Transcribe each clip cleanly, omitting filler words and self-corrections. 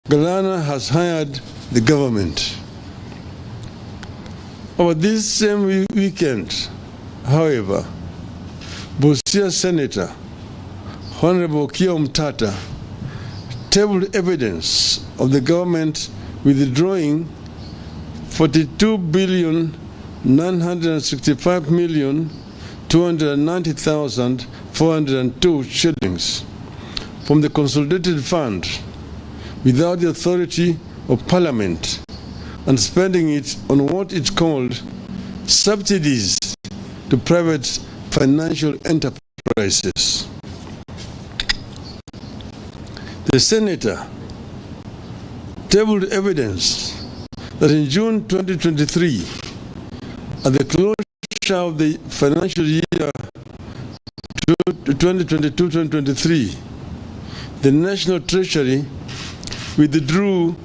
Galana has hired the government. Over this same weekend, however, Busia Senator Honorable Kio Mtata tabled evidence of the government withdrawing 42,965,290,402 shillings from the consolidated fund without the authority of Parliament and spending it on what it called subsidies to private financial enterprises. The senator tabled evidence that in June 2023, at the closure of the financial year 2022-2023, the National Treasury withdrew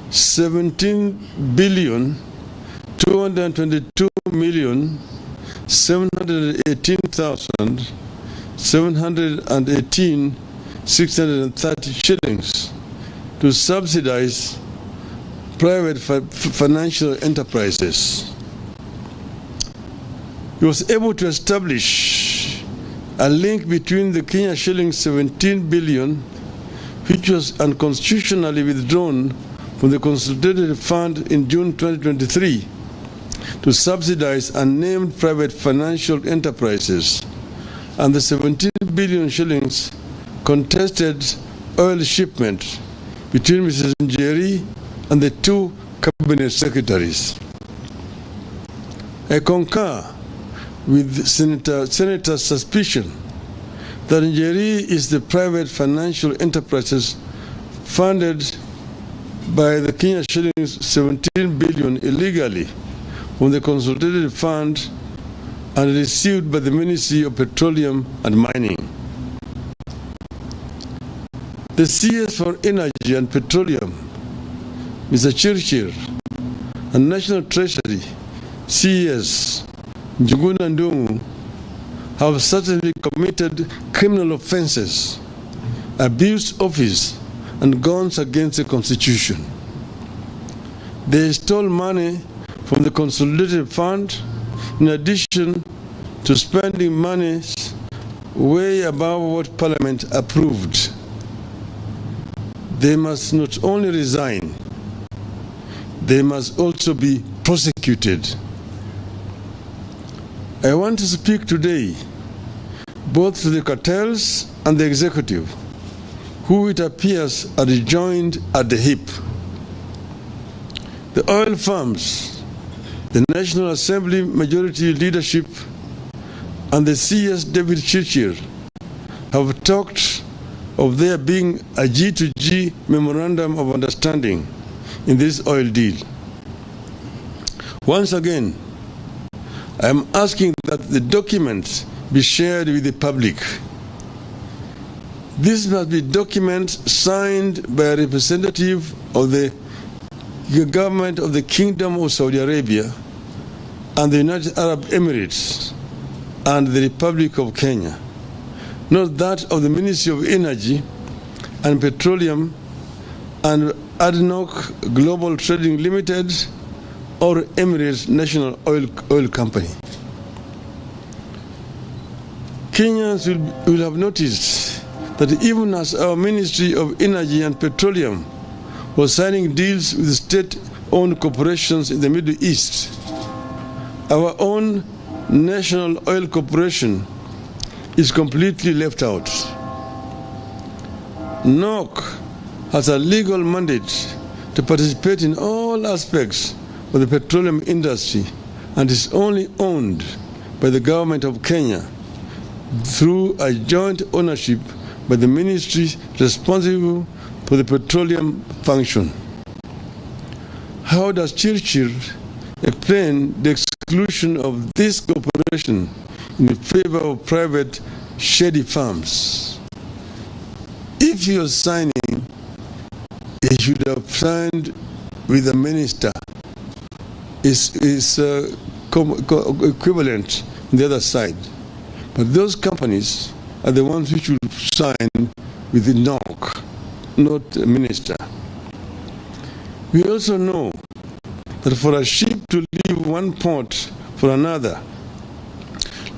17,222,718,630 shillings to subsidize private financial enterprises. He was able to establish a link between the Kenya shilling 17 billion, which was unconstitutionally withdrawn from the consolidated fund in June 2023 to subsidize unnamed private financial enterprises, and the 17 billion shillings contested oil shipment between Mrs. Njeri and the two cabinet secretaries. I concur with Senator's suspicion that Njeri is the private financial enterprises funded by the Kenya shillings 17 billion illegally from the consolidated fund and received by the Ministry of Petroleum and Mining. The CS for Energy and Petroleum, Mr. Chirchir, and National Treasury, CES, Njuguna Ndungu, have certainly committed criminal offenses, abused office, and gone against the Constitution. They stole money from the consolidated fund in addition to spending money way above what Parliament approved. They must not only resign, they must also be prosecuted. I want to speak today both to the cartels and the executive, who it appears are joined at the hip. The oil firms, the National Assembly majority leadership, and the CS David Chirchir have talked of there being a G2G memorandum of understanding in this oil deal. Once again, I am asking that the documents be shared with the public. This must be document signed by a representative of the government of the Kingdom of Saudi Arabia and the United Arab Emirates and the Republic of Kenya, not that of the Ministry of Energy and Petroleum and ADNOC Global Trading Limited or Emirates National Oil Company. Kenyans will have noticed that even as our Ministry of Energy and Petroleum was signing deals with state-owned corporations in the Middle East, our own National Oil Corporation is completely left out. NOC has a legal mandate to participate in all aspects of the petroleum industry and is only owned by the government of Kenya through a joint ownership by the ministry responsible for the petroleum function. How does Chirchir explain the exclusion of this corporation in favor of private shady firms? If he was signing, he should have signed with the minister. Is equivalent on the other side. But those companies are the ones which should sign with the NOC, not the minister. We also know that for a ship to leave one port for another,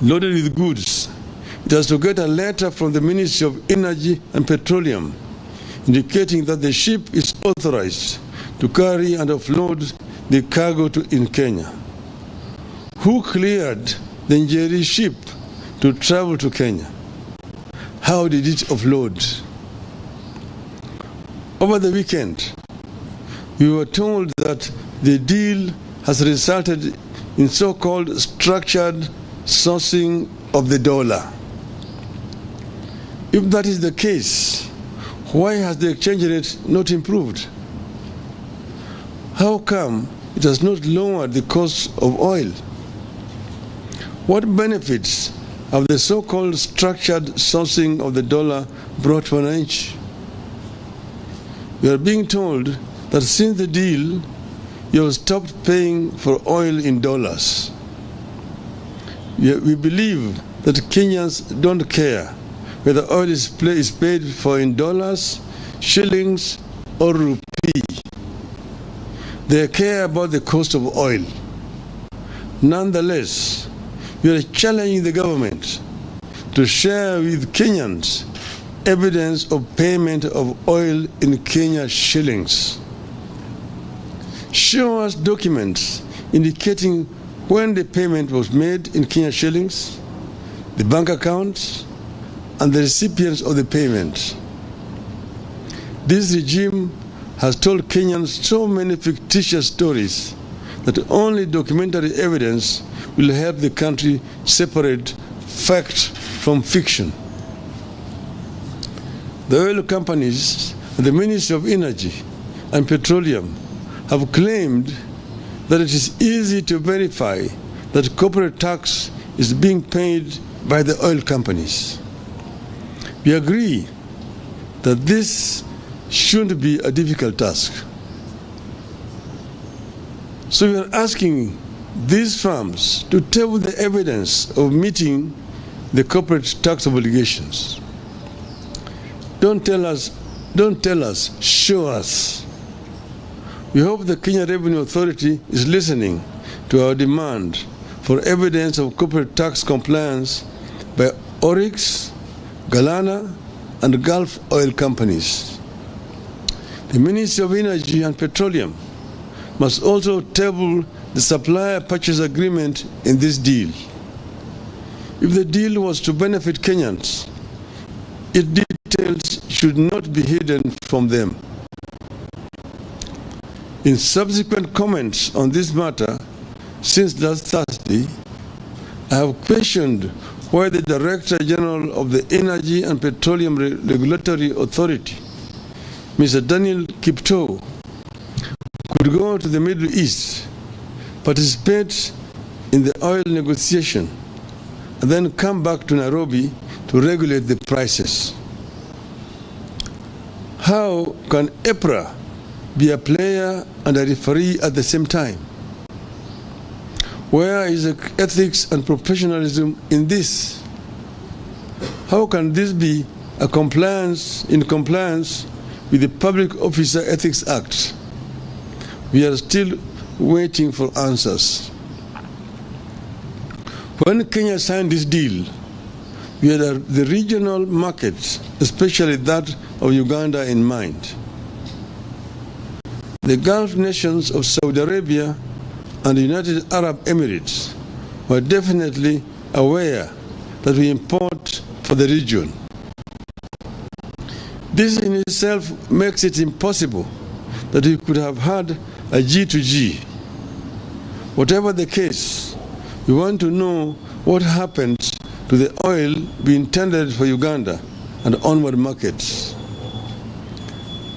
loaded with goods, it has to get a letter from the Ministry of Energy and Petroleum indicating that the ship is authorized to carry and offload the cargo in Kenya. Who cleared the Njeri ship to travel to Kenya? How did it offload? Over the weekend, we were told that the deal has resulted in so-called structured sourcing of the dollar. If that is the case, why has the exchange rate not improved? How come it has not lowered the cost of oil? What benefits have the so-called structured sourcing of the dollar brought for an inch? We are being told that since the deal, you have stopped paying for oil in dollars. We believe that Kenyans don't care whether oil is paid for in dollars, shillings, or rupee. They care about the cost of oil. Nonetheless, we are challenging the government to share with Kenyans evidence of payment of oil in Kenya shillings. Show us documents indicating when the payment was made in Kenya shillings, the bank accounts, and the recipients of the payment. This regime has told Kenyans so many fictitious stories that only documentary evidence will help the country separate fact from fiction. The oil companies and the Ministry of Energy and Petroleum have claimed that it is easy to verify that corporate tax is being paid by the oil companies. We agree that this shouldn't be a difficult task. So we are asking these firms to table the evidence of meeting the corporate tax obligations. Don't tell us, show us. We hope the Kenya Revenue Authority is listening to our demand for evidence of corporate tax compliance by Oryx, Galana, and Gulf oil companies. The Ministry of Energy and Petroleum must also table the supplier purchase agreement in this deal. If the deal was to benefit Kenyans, its details should not be hidden from them. In subsequent comments on this matter, since last Thursday, I have questioned why the Director General of the Energy and Petroleum Regulatory Authority, Mr. Daniel Kiptoo, could go to the Middle East, participate in the oil negotiation, and then come back to Nairobi to regulate the prices. How can EPRA be a player and a referee at the same time? Where is the ethics and professionalism in this? How can this be in compliance with the Public Officer Ethics Act? We are still waiting for answers. When Kenya signed this deal, we had the regional markets, especially that of Uganda, in mind. The Gulf nations of Saudi Arabia and the United Arab Emirates were definitely aware that we import for the region. This in itself makes it impossible that we could have had a G2G. Whatever the case, we want to know what happens to the oil we intended for Uganda and onward markets.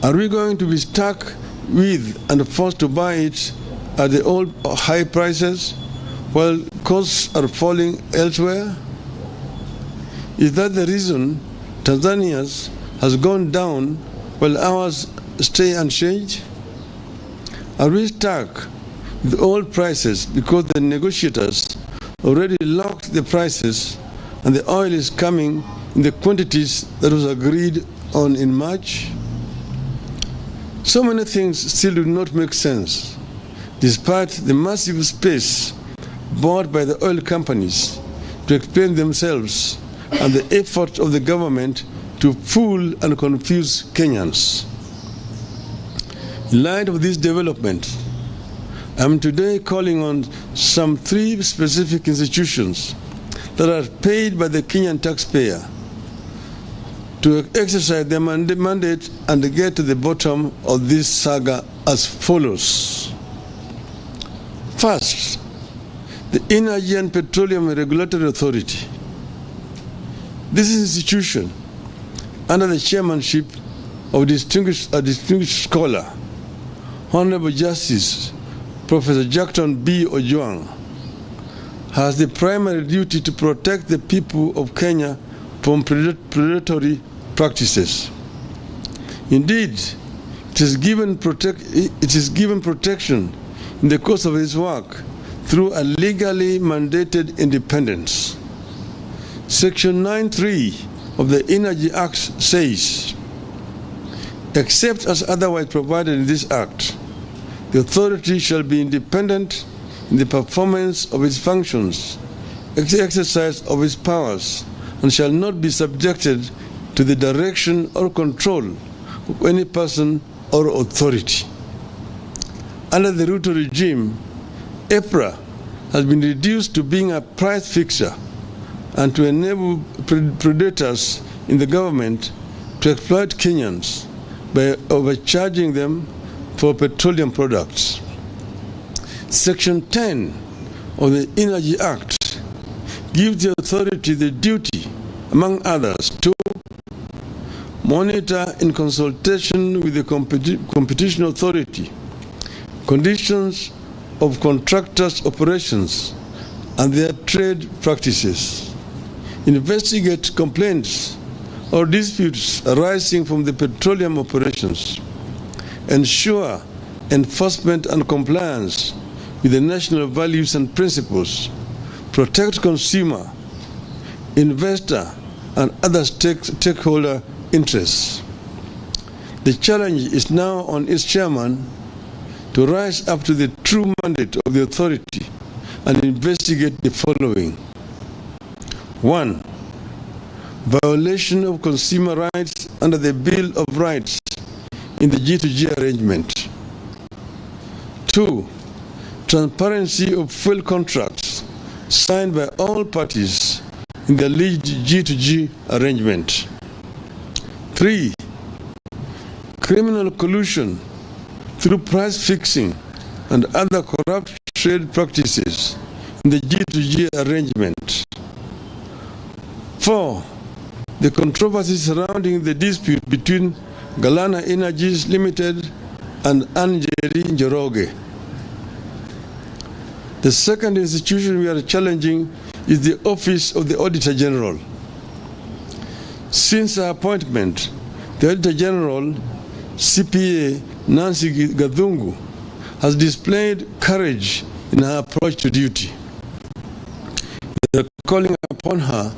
Are we going to be stuck with and forced to buy it at the old high prices while costs are falling elsewhere? Is that the reason Tanzania's has gone down while ours stay unchanged? Are we stuck with old prices because the negotiators already locked the prices and the oil is coming in the quantities that was agreed on in March? So many things still do not make sense, despite the massive space bought by the oil companies to explain themselves and the effort of the government to fool and confuse Kenyans. In light of this development, I am today calling on some 3 specific institutions that are paid by the Kenyan taxpayer to exercise their mandate and get to the bottom of this saga as follows. First, the Energy and Petroleum Regulatory Authority. This institution, under the chairmanship of a distinguished scholar, Honorable Justice Professor Jackton B. Ojwang, has the primary duty to protect the people of Kenya from predatory practices. Indeed, it is given protection in the course of its work through a legally mandated independence. Section 9(3) of the Energy Act says, except as otherwise provided in this Act, the authority shall be independent in the performance of its functions, exercise of its powers, and shall not be subjected to the direction or control of any person or authority. Under the Ruto regime, EPRA has been reduced to being a price fixer and to enable predators in the government to exploit Kenyans by overcharging them for petroleum products. Section 10 of the Energy Act gives the authority the duty, among others, to monitor in consultation with the competition authority conditions of contractors' operations and their trade practices, investigate complaints or disputes arising from the petroleum operations, ensure enforcement and compliance with the national values and principles, protect consumer, investor, and other stakeholder interests. The challenge is now on its chairman to rise up to the true mandate of the authority and investigate the following. 1. Violation of consumer rights under the Bill of Rights in the G2G arrangement. 2. Transparency of fuel contracts signed by all parties in the alleged G2G arrangement. 3. Criminal collusion through price fixing and other corrupt trade practices in the G2G arrangement. 4. The controversy surrounding the dispute between Galana Energies Limited and Anjeri Njoroge. The second institution we are challenging is the Office of the Auditor General. Since her appointment, the Auditor General, CPA Nancy Gathungu, has displayed courage in her approach to duty. We are calling upon her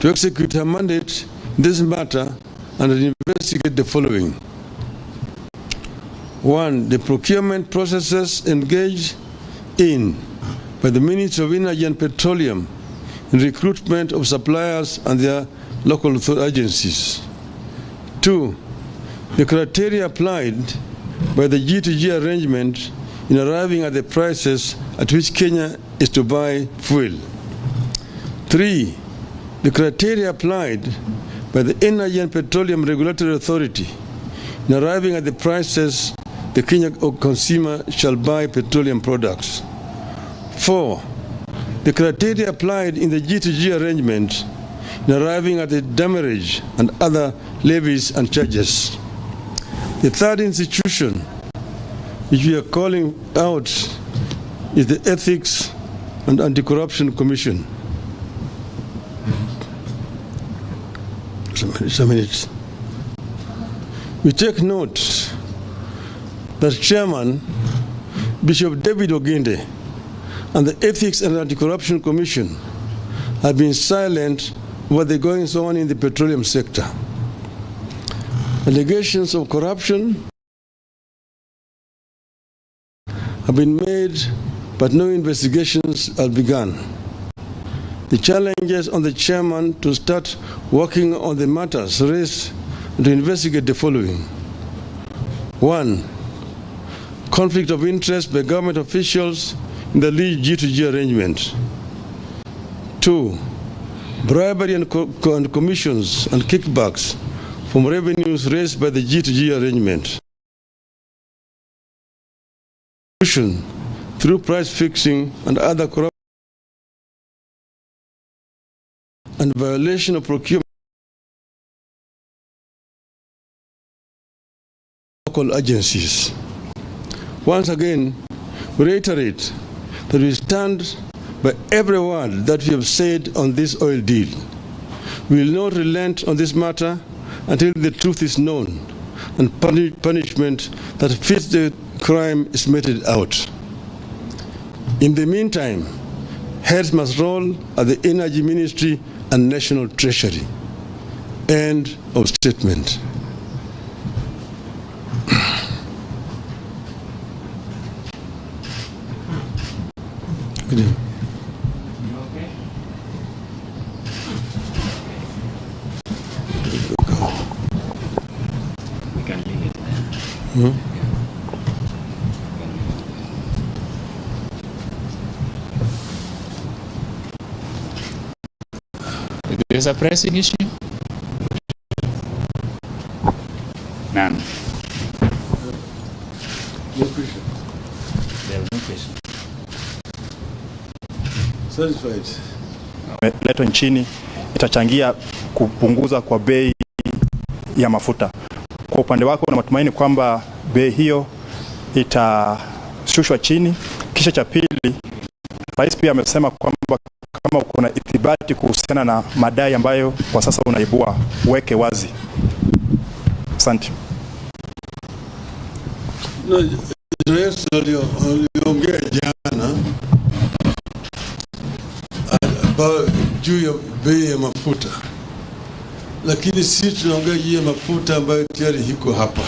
to execute her mandate in this matter and investigate the following. 1. The procurement processes engaged in by the Ministry of Energy and Petroleum in recruitment of suppliers and their local agencies. 2. The criteria applied by the G2G arrangement in arriving at the prices at which Kenya is to buy fuel. 3. The criteria applied by the Energy and Petroleum Regulatory Authority in arriving at the prices the Kenyan consumer shall buy petroleum products. 4. The criteria applied in the G2G arrangement in arriving at the demurrage and other levies and charges. The third institution which we are calling out is the Ethics and Anti-Corruption Commission. Just a minute. We take note that Chairman Bishop David Oginde and the Ethics and Anti-Corruption Commission have been silent about the goings on in the petroleum sector. Allegations of corruption have been made, but no investigations are begun. The challenges on the chairman to start working on the matters raised to investigate the following. 1. Conflict of interest by government officials in the lead G2G arrangement. 2. Bribery and commissions and kickbacks from revenues raised by the G2G arrangement. Through price fixing and other corruption and violation of procurement local agencies. Once again, we reiterate that we stand by every word that we have said on this oil deal. We will not relent on this matter until the truth is known and punishment that fits the crime is meted out. In the meantime, heads must roll at the Energy Ministry and National Treasury. End of statement. There's a pressing issue? None. No question. There's no question. Satisfied. Letwa nchini itachangia kupunguza kwa bei ya mafuta. Kwa upande wako na matumaini kwamba bei hiyo itashushwa chini. Kisha cha pili, Rais pia amesema kwamba kama kuna ithibati kuhusiana na madai ambayo kwa sasa unaibua, weke wazi. Asante. Rais aliongea jana juu ya bei ya mafuta, lakini sisi tunaongea juu ya mafuta ambayo tayari iko hapa.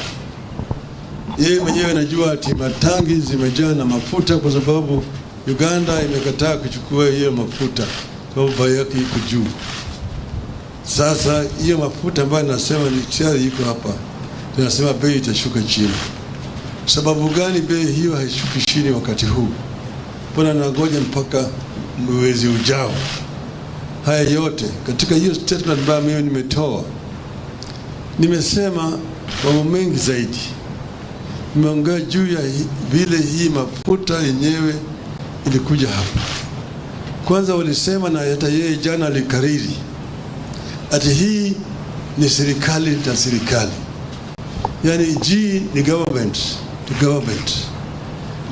Yeye mwenyewe anajua ati matangi zimejaa na mafuta kwa sababu Uganda imekataa kuchukua hiyo mafuta kwa sababu bei yake iko juu. Sasa hiyo mafuta ambayo nasema ni tayari iko hapa, tunasema bei itashuka chini. Sababu gani bei hiyo haishuki chini wakati huu? Mbona nangoja mpaka mwezi ujao? Haya yote katika hiyo statement ambayo mimi nimetoa, nimesema mambo mengi zaidi. Nimeongea juu ya vile hii mafuta yenyewe ilikuja hapa. Kwanza walisema, na hata yeye jana alikariri, ati hii ni serikali na serikali, yani G ni government to government.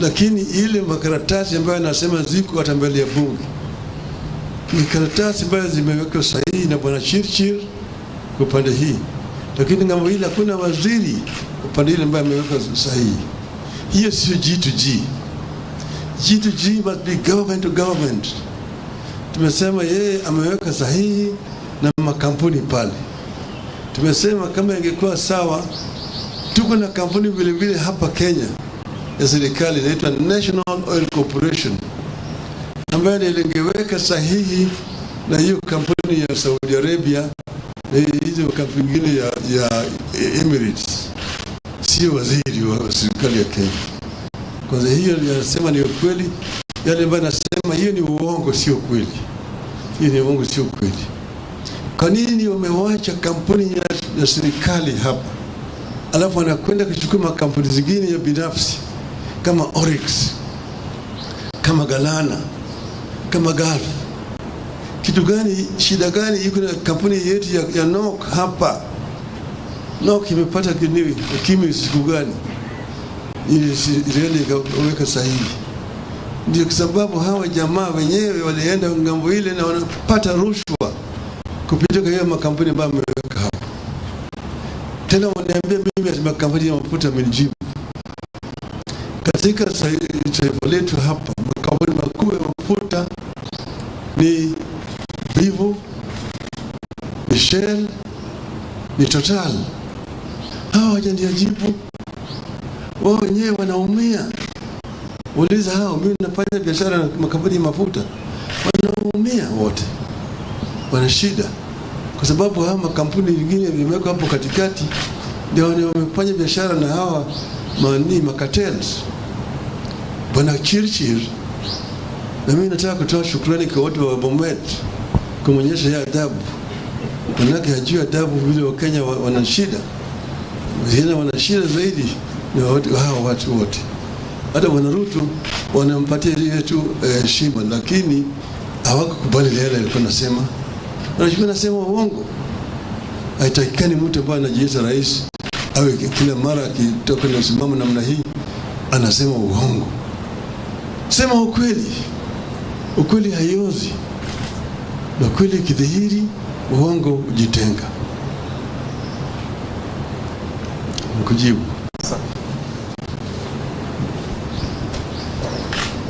Lakini ile makaratasi ambayo nasema ziko hata mbele ya bunge ni karatasi ambayo zimewekwa sahihi na bwana Chirchir upande hii, lakini kama ile hakuna waziri upande ile ambaye ameweka sahihi. Hiyo sio G2G. G2G must be government to government. Tumesema yeye ameweka sahihi na makampuni pale. Tumesema kama ingekuwa sawa, tuko na kampuni vile vile hapa Kenya ya serikali inaitwa National Oil Corporation, ambayo ingeweka sahihi na hiyo kampuni ya Saudi Arabia na hizo kampuni nyingine ya Emirates, sio waziri wa serikali ya Kenya. Kwanza hiyo yanasema ni ukweli, yale ambayo nasema hiyo ni uongo, sio kweli. Hiyo ni uongo, sio kweli. Kwa nini wamewacha kampuni ya serikali hapa, alafu wanakwenda kuchukua makampuni zingine ya binafsi kama Oryx, kama Galana, kama Gulf? Kitu gani, shida gani iko na kampuni yetu ya NOC hapa? NOC imepata kimi siku gani ili ikaweka sahihi? Ndio kwa sababu hawa jamaa wenyewe walienda ngambo ile na wanapata rushwa kupitia kwa hiyo makampuni ambayo wameweka hapa. Tena wanaambia mimi ati makampuni ya mafuta yamenijibu. Katika taifa letu hapa makampuni makubwa ya mafuta ni Vivo, ni Shell, ni Total. Hawa hawajanijibu. Wao wenyewe wanaumia. Uliza hao, mimi nafanya biashara na makampuni ya mafuta. Wanaumia wote. Wana shida. Kwa sababu hao makampuni mengine vimewekwa hapo katikati ndio wamefanya biashara na hawa makatels. Bwana Chirchir, na mimi nataka kutoa shukrani kwa watu wa Bomet kumonyesha ya adabu. Manake hajui adabu vile wa Kenya wana shida. Wengine wana shida zaidi ni hao watu wote. Hata Bwana Ruto wanampatia ile tu heshima, lakini hawakukubali yale alikuwa anasema. Anachukua nasema uongo. Haitakikani mtu ambaye anajiita rais awe kila mara akitoka na usimamo namna hii anasema uongo. Sema ukweli. Ukweli haiozi. Na ukweli kidhihiri, uongo ujitenga. Nikujibu.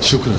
Shukran.